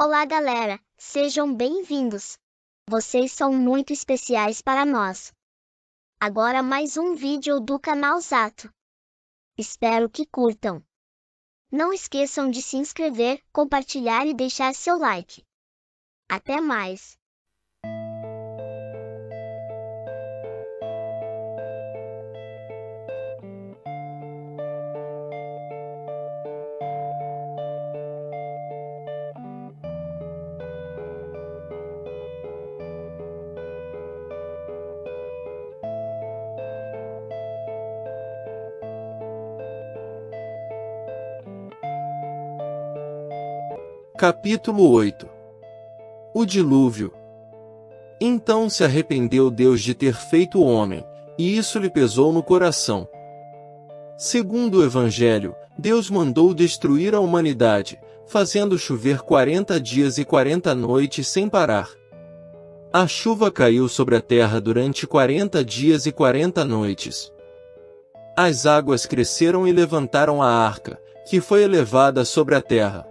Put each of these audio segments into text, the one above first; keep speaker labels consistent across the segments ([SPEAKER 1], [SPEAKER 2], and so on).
[SPEAKER 1] Olá, galera, sejam bem-vindos. Vocês são muito especiais para nós. Agora mais um vídeo do canal Zato. Espero que curtam. Não esqueçam de se inscrever, compartilhar e deixar seu like. Até mais!
[SPEAKER 2] Capítulo 8. O dilúvio. Então se arrependeu Deus de ter feito o homem, e isso lhe pesou no coração. Segundo o Evangelho, Deus mandou destruir a humanidade, fazendo chover 40 dias e 40 noites sem parar. A chuva caiu sobre a terra durante 40 dias e 40 noites. As águas cresceram e levantaram a arca, que foi elevada sobre a terra.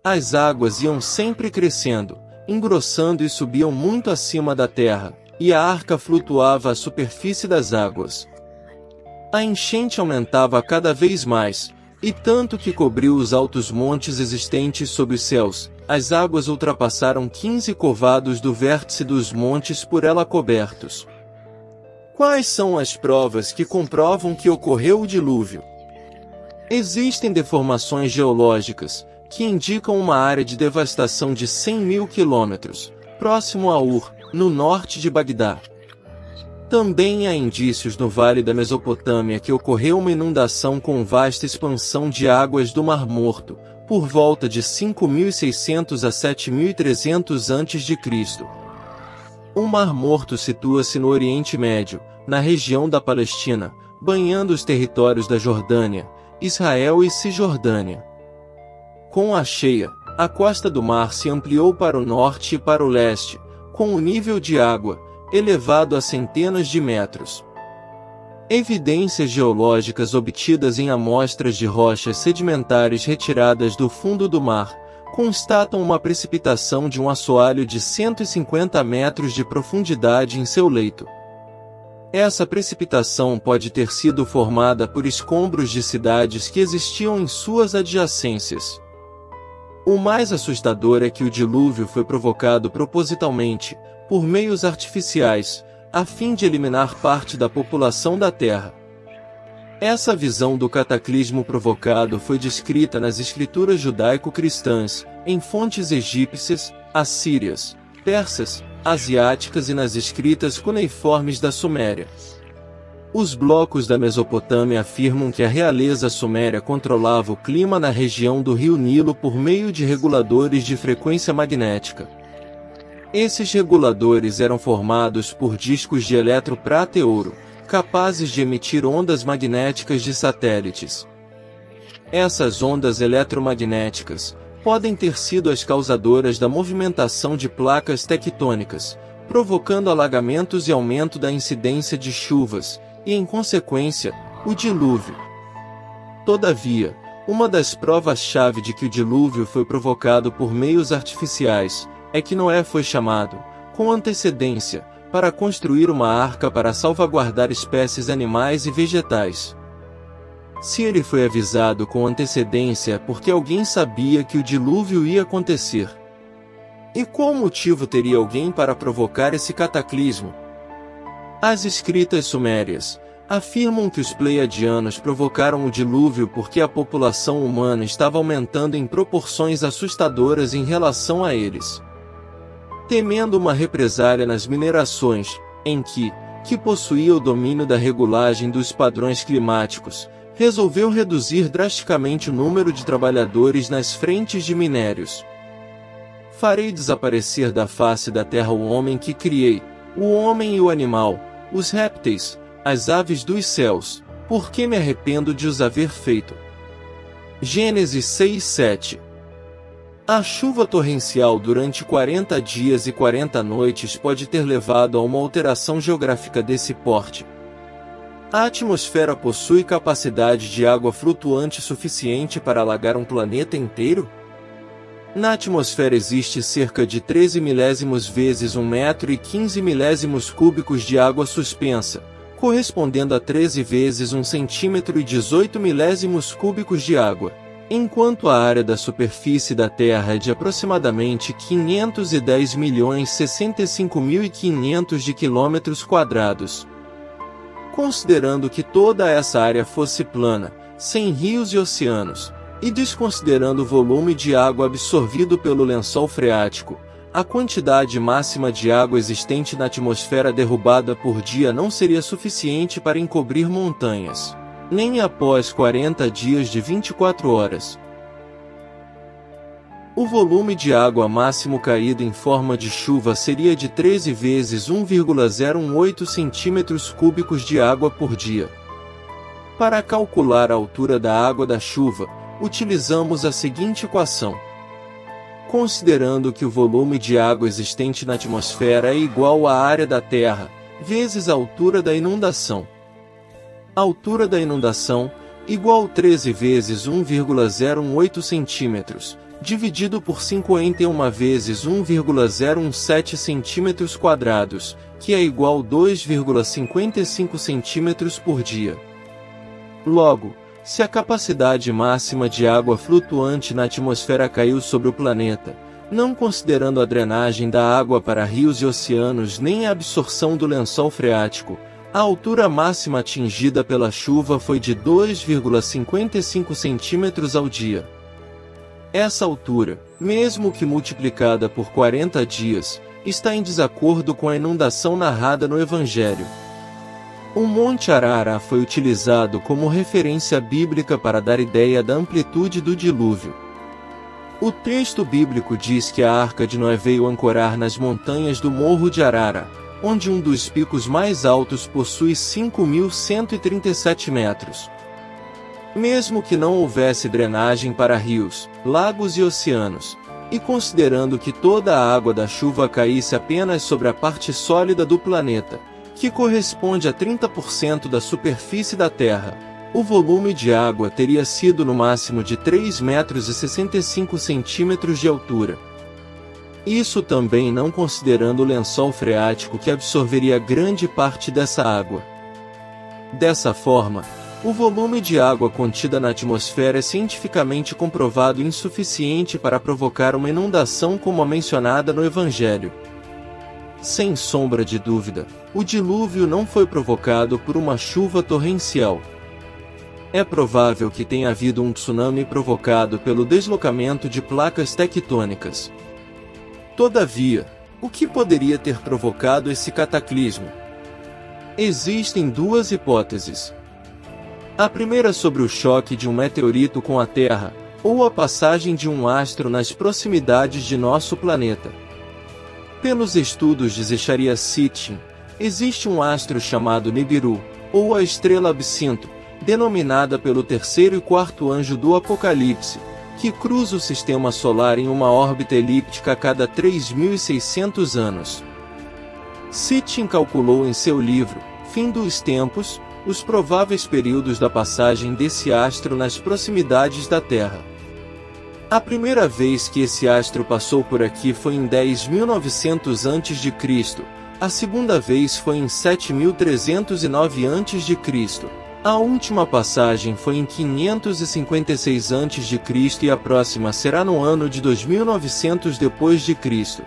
[SPEAKER 2] As águas iam sempre crescendo, engrossando e subiam muito acima da terra, e a arca flutuava à superfície das águas. A enchente aumentava cada vez mais, e tanto que cobriu os altos montes existentes sob os céus. As águas ultrapassaram 15 covados do vértice dos montes por ela cobertos. Quais são as provas que comprovam que ocorreu o dilúvio? Existem deformações geológicas, que indicam uma área de devastação de 100.000 quilômetros, próximo a Ur, no norte de Bagdá. Também há indícios no Vale da Mesopotâmia que ocorreu uma inundação com vasta expansão de águas do Mar Morto, por volta de 5.600 a 7.300 a.C. O Mar Morto situa-se no Oriente Médio, na região da Palestina, banhando os territórios da Jordânia, Israel e Cisjordânia. Com a cheia, a costa do mar se ampliou para o norte e para o leste, com o nível de água elevado a centenas de metros. Evidências geológicas obtidas em amostras de rochas sedimentares retiradas do fundo do mar constatam uma precipitação de um assoalho de 150 metros de profundidade em seu leito. Essa precipitação pode ter sido formada por escombros de cidades que existiam em suas adjacências. O mais assustador é que o dilúvio foi provocado propositalmente, por meios artificiais, a fim de eliminar parte da população da Terra. Essa visão do cataclismo provocado foi descrita nas escrituras judaico-cristãs, em fontes egípcias, assírias, persas, asiáticas e nas escritas cuneiformes da Suméria. Os blocos da Mesopotâmia afirmam que a realeza suméria controlava o clima na região do rio Nilo por meio de reguladores de frequência magnética. Esses reguladores eram formados por discos de eletroprata e ouro, capazes de emitir ondas magnéticas de satélites. Essas ondas eletromagnéticas podem ter sido as causadoras da movimentação de placas tectônicas, provocando alagamentos e aumento da incidência de chuvas, e, em consequência, o dilúvio. Todavia, uma das provas-chave de que o dilúvio foi provocado por meios artificiais é que Noé foi chamado, com antecedência, para construir uma arca para salvaguardar espécies animais e vegetais. Se ele foi avisado com antecedência é porque alguém sabia que o dilúvio ia acontecer. E qual motivo teria alguém para provocar esse cataclismo? As escritas sumérias afirmam que os pleiadianos provocaram o dilúvio porque a população humana estava aumentando em proporções assustadoras em relação a eles. Temendo uma represália nas minerações, que possuía o domínio da regulagem dos padrões climáticos, resolveu reduzir drasticamente o número de trabalhadores nas frentes de minérios. Farei desaparecer da face da terra o homem que criei, o homem e o animal, os répteis, as aves dos céus, porque me arrependo de os haver feito. Gênesis 6:7. A chuva torrencial durante 40 dias e 40 noites pode ter levado a uma alteração geográfica desse porte. A atmosfera possui capacidade de água flutuante suficiente para alagar um planeta inteiro? Na atmosfera existe cerca de 13 milésimos vezes 1 metro e 15 milésimos cúbicos de água suspensa, correspondendo a 13 vezes 1 centímetro e 18 milésimos cúbicos de água, enquanto a área da superfície da Terra é de aproximadamente 510.065.500 de quilômetros quadrados. Considerando que toda essa área fosse plana, sem rios e oceanos, e desconsiderando o volume de água absorvido pelo lençol freático, a quantidade máxima de água existente na atmosfera derrubada por dia não seria suficiente para encobrir montanhas, nem após 40 dias de 24 horas. O volume de água máximo caído em forma de chuva seria de 13 vezes 1,018 centímetros cúbicos de água por dia. Para calcular a altura da água da chuva, utilizamos a seguinte equação. Considerando que o volume de água existente na atmosfera é igual à área da Terra, vezes a altura da inundação. A altura da inundação, igual 13 vezes 1,018 centímetros, dividido por 51 vezes 1,017 centímetros quadrados, que é igual a 2,55 centímetros por dia. Logo, se a capacidade máxima de água flutuante na atmosfera caiu sobre o planeta, não considerando a drenagem da água para rios e oceanos nem a absorção do lençol freático, a altura máxima atingida pela chuva foi de 2,55 centímetros ao dia. Essa altura, mesmo que multiplicada por 40 dias, está em desacordo com a inundação narrada no Evangelho. O Monte Arará foi utilizado como referência bíblica para dar ideia da amplitude do dilúvio. O texto bíblico diz que a Arca de Noé veio ancorar nas montanhas do Morro de Arará, onde um dos picos mais altos possui 5.137 metros. Mesmo que não houvesse drenagem para rios, lagos e oceanos, e considerando que toda a água da chuva caísse apenas sobre a parte sólida do planeta, que corresponde a 30% da superfície da Terra, o volume de água teria sido no máximo de 3,65 metros de altura. Isso também não considerando o lençol freático que absorveria grande parte dessa água. Dessa forma, o volume de água contida na atmosfera é cientificamente comprovado insuficiente para provocar uma inundação como a mencionada no Evangelho. Sem sombra de dúvida, o dilúvio não foi provocado por uma chuva torrencial. É provável que tenha havido um tsunami provocado pelo deslocamento de placas tectônicas. Todavia, o que poderia ter provocado esse cataclismo? Existem duas hipóteses. A primeira sobre o choque de um meteorito com a Terra, ou a passagem de um astro nas proximidades de nosso planeta. Pelos estudos de Zecharia Sitchin, existe um astro chamado Nibiru, ou a estrela Absinto, denominada pelo terceiro e quarto anjo do Apocalipse, que cruza o sistema solar em uma órbita elíptica a cada 3.600 anos. Sitchin calculou em seu livro, Fim dos Tempos, os prováveis períodos da passagem desse astro nas proximidades da Terra. A primeira vez que esse astro passou por aqui foi em 10.900 a.C., a segunda vez foi em 7.309 a.C., a última passagem foi em 556 a.C. e a próxima será no ano de 2900 d.C.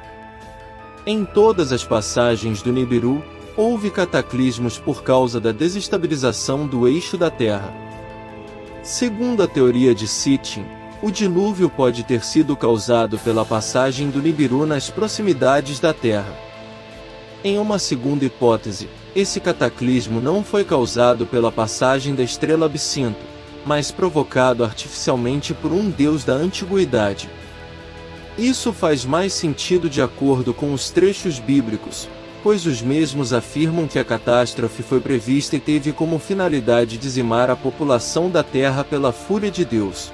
[SPEAKER 2] Em todas as passagens do Nibiru, houve cataclismos por causa da desestabilização do eixo da Terra. Segundo a teoria de Sitchin, o dilúvio pode ter sido causado pela passagem do Nibiru nas proximidades da Terra. Em uma segunda hipótese, esse cataclismo não foi causado pela passagem da estrela Absinto, mas provocado artificialmente por um deus da antiguidade. Isso faz mais sentido de acordo com os trechos bíblicos, pois os mesmos afirmam que a catástrofe foi prevista e teve como finalidade dizimar a população da Terra pela fúria de Deus.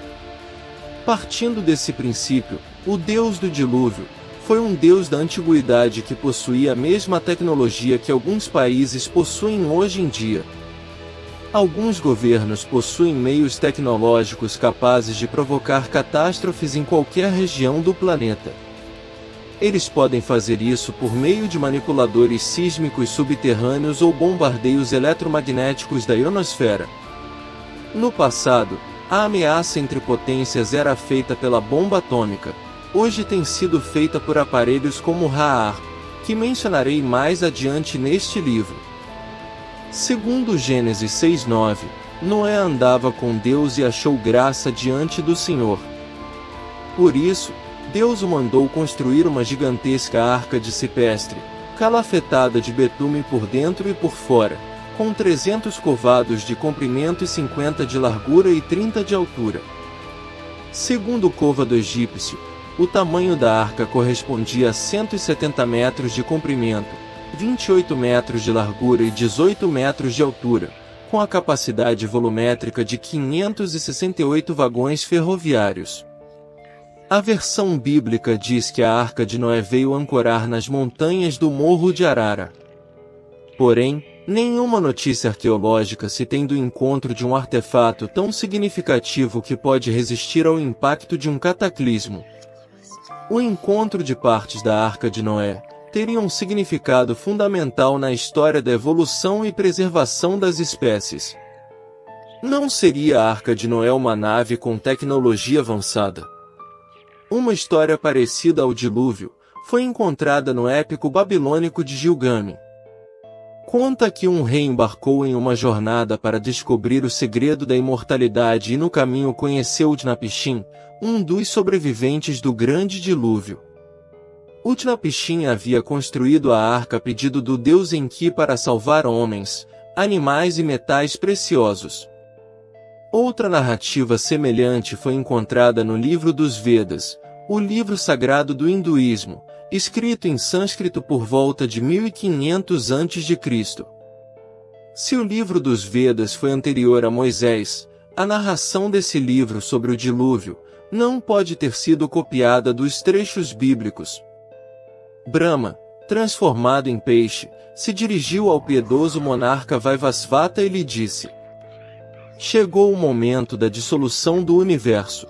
[SPEAKER 2] Partindo desse princípio, o Deus do dilúvio foi um Deus da antiguidade que possuía a mesma tecnologia que alguns países possuem hoje em dia. Alguns governos possuem meios tecnológicos capazes de provocar catástrofes em qualquer região do planeta. Eles podem fazer isso por meio de manipuladores sísmicos subterrâneos ou bombardeios eletromagnéticos da ionosfera. No passado, a ameaça entre potências era feita pela bomba atômica. Hoje tem sido feita por aparelhos como o Raar, que mencionarei mais adiante neste livro. Segundo Gênesis 6:9, Noé andava com Deus e achou graça diante do Senhor. Por isso, Deus o mandou construir uma gigantesca arca de cipestre, calafetada de betume por dentro e por fora, com 300 covados de comprimento e 50 de largura e 30 de altura. Segundo o côvado egípcio, o tamanho da arca correspondia a 170 metros de comprimento, 28 metros de largura e 18 metros de altura, com a capacidade volumétrica de 568 vagões ferroviários. A versão bíblica diz que a Arca de Noé veio ancorar nas montanhas do Morro de Arara. Porém, nenhuma notícia arqueológica se tem do encontro de um artefato tão significativo que pode resistir ao impacto de um cataclismo. O encontro de partes da Arca de Noé teria um significado fundamental na história da evolução e preservação das espécies. Não seria a Arca de Noé uma nave com tecnologia avançada? Uma história parecida ao dilúvio foi encontrada no épico babilônico de Gilgamesh. Conta que um rei embarcou em uma jornada para descobrir o segredo da imortalidade e no caminho conheceu Utnapishtim, um dos sobreviventes do grande dilúvio. Utnapishtim havia construído a arca a pedido do deus Enki para salvar homens, animais e metais preciosos. Outra narrativa semelhante foi encontrada no livro dos Vedas, o livro sagrado do hinduísmo, escrito em sânscrito por volta de 1500 a.C. Se o livro dos Vedas foi anterior a Moisés, a narração desse livro sobre o dilúvio não pode ter sido copiada dos trechos bíblicos. Brahma, transformado em peixe, se dirigiu ao piedoso monarca Vaivasvata e lhe disse: chegou o momento da dissolução do universo.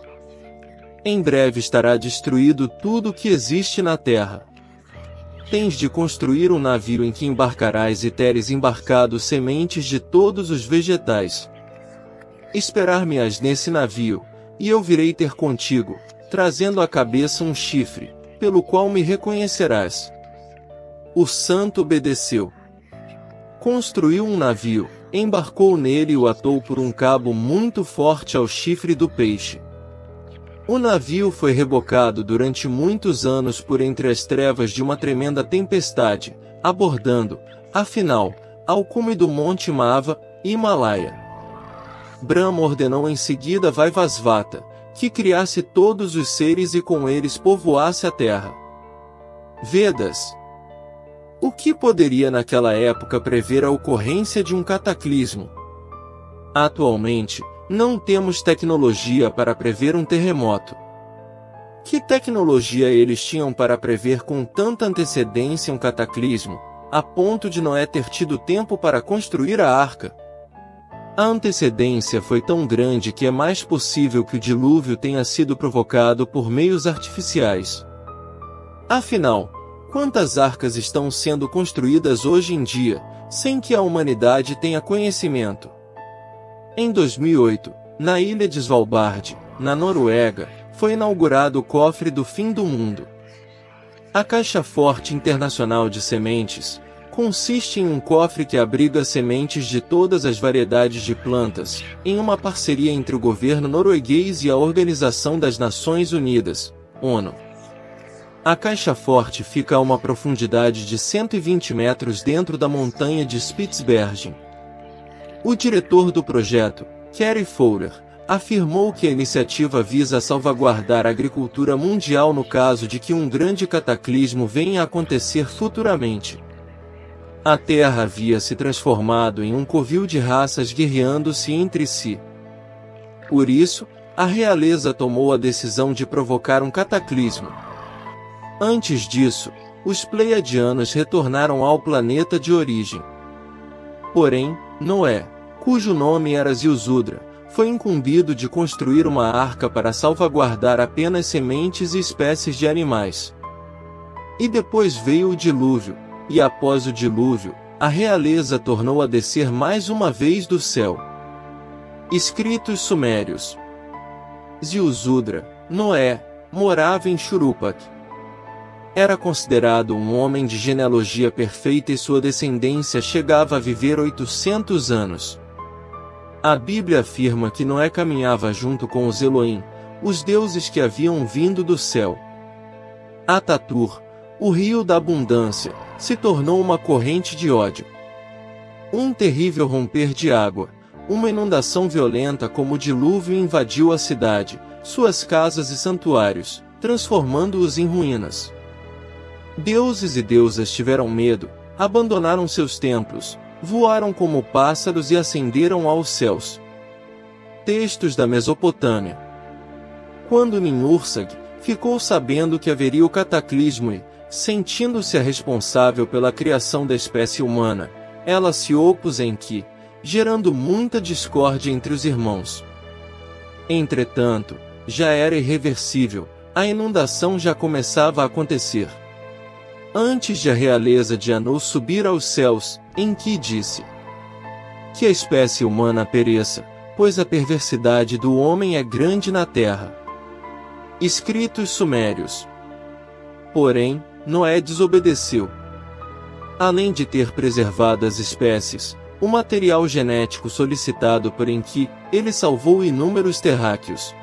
[SPEAKER 2] Em breve estará destruído tudo o que existe na terra. Tens de construir um navio em que embarcarás e teres embarcado sementes de todos os vegetais. Esperar-me-ás nesse navio, e eu virei ter contigo, trazendo à cabeça um chifre, pelo qual me reconhecerás. O santo obedeceu. Construiu um navio, embarcou nele e o atou por um cabo muito forte ao chifre do peixe. O navio foi rebocado durante muitos anos por entre as trevas de uma tremenda tempestade, abordando, afinal, ao cume do Monte Mava, Himalaia. Brahma ordenou em seguida a Vaivasvata, que criasse todos os seres e com eles povoasse a terra. Vedas. O que poderia naquela época prever a ocorrência de um cataclismo? Atualmente, não temos tecnologia para prever um terremoto. Que tecnologia eles tinham para prever com tanta antecedência um cataclismo, a ponto de Noé ter tido tempo para construir a arca? A antecedência foi tão grande que é mais possível que o dilúvio tenha sido provocado por meios artificiais. Afinal, quantas arcas estão sendo construídas hoje em dia, sem que a humanidade tenha conhecimento? Em 2008, na ilha de Svalbard, na Noruega, foi inaugurado o Cofre do Fim do Mundo. A Caixa Forte Internacional de Sementes consiste em um cofre que abriga sementes de todas as variedades de plantas, em uma parceria entre o governo norueguês e a Organização das Nações Unidas, ONU. A Caixa Forte fica a uma profundidade de 120 metros dentro da montanha de Spitsbergen. O diretor do projeto, Kerry Fowler, afirmou que a iniciativa visa salvaguardar a agricultura mundial no caso de que um grande cataclismo venha a acontecer futuramente. A Terra havia se transformado em um covil de raças guerreando-se entre si. Por isso, a realeza tomou a decisão de provocar um cataclismo. Antes disso, os Pleiadianos retornaram ao planeta de origem. Porém, Noé, cujo nome era Ziusudra, foi incumbido de construir uma arca para salvaguardar apenas sementes e espécies de animais. E depois veio o dilúvio, e após o dilúvio, a realeza tornou a descer mais uma vez do céu. Escritos sumérios. Ziusudra, Noé, morava em Shuruppak. Era considerado um homem de genealogia perfeita e sua descendência chegava a viver 800 anos. A Bíblia afirma que Noé caminhava junto com os Elohim, os deuses que haviam vindo do céu. Atatur, o rio da abundância, se tornou uma corrente de ódio. Um terrível romper de água, uma inundação violenta como o dilúvio invadiu a cidade, suas casas e santuários, transformando-os em ruínas. Deuses e deusas tiveram medo, abandonaram seus templos, voaram como pássaros e ascenderam aos céus. Textos da Mesopotâmia. Quando Ninhursag ficou sabendo que haveria o cataclismo e, sentindo-se a responsável pela criação da espécie humana, ela se opôs em que, gerando muita discórdia entre os irmãos. Entretanto, já era irreversível, a inundação já começava a acontecer. Antes de a realeza de Anu subir aos céus, Enki disse: que a espécie humana pereça, pois a perversidade do homem é grande na terra. Escritos sumérios. Porém, Noé desobedeceu. Além de ter preservado as espécies, o material genético solicitado por Enki, ele salvou inúmeros terráqueos.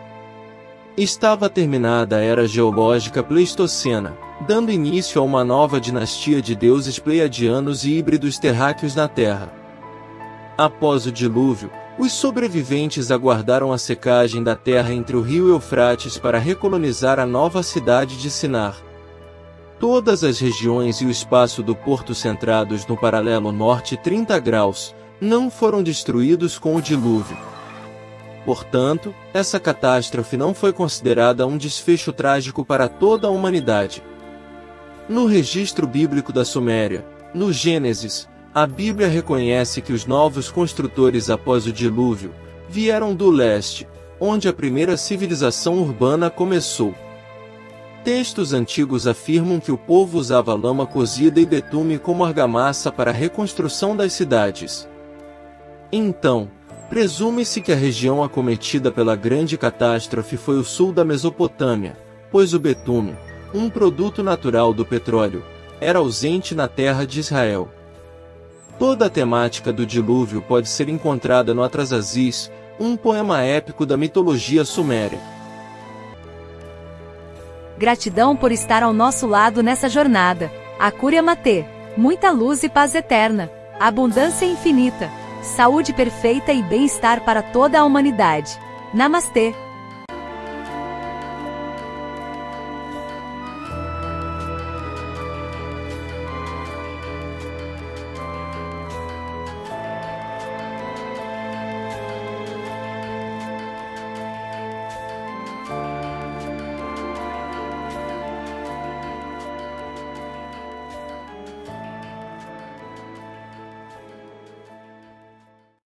[SPEAKER 2] Estava terminada a era geológica Pleistocena, dando início a uma nova dinastia de deuses pleiadianos e híbridos terráqueos na Terra. Após o dilúvio, os sobreviventes aguardaram a secagem da terra entre o rio Eufrates para recolonizar a nova cidade de Sinar. Todas as regiões e o espaço do porto centrados no paralelo norte 30 graus, não foram destruídos com o dilúvio. Portanto, essa catástrofe não foi considerada um desfecho trágico para toda a humanidade. No registro bíblico da Suméria, no Gênesis, a Bíblia reconhece que os novos construtores após o dilúvio vieram do leste, onde a primeira civilização urbana começou. Textos antigos afirmam que o povo usava lama cozida e betume como argamassa para a reconstrução das cidades. Então, presume-se que a região acometida pela grande catástrofe foi o sul da Mesopotâmia, pois o betume, um produto natural do petróleo, era ausente na terra de Israel. Toda a temática do dilúvio pode ser encontrada no Atrahasis, um poema épico da mitologia suméria.
[SPEAKER 3] Gratidão por estar ao nosso lado nessa jornada. Akuriya Matê. Muita luz e paz eterna. Abundância infinita. Saúde perfeita e bem-estar para toda a humanidade. Namastê.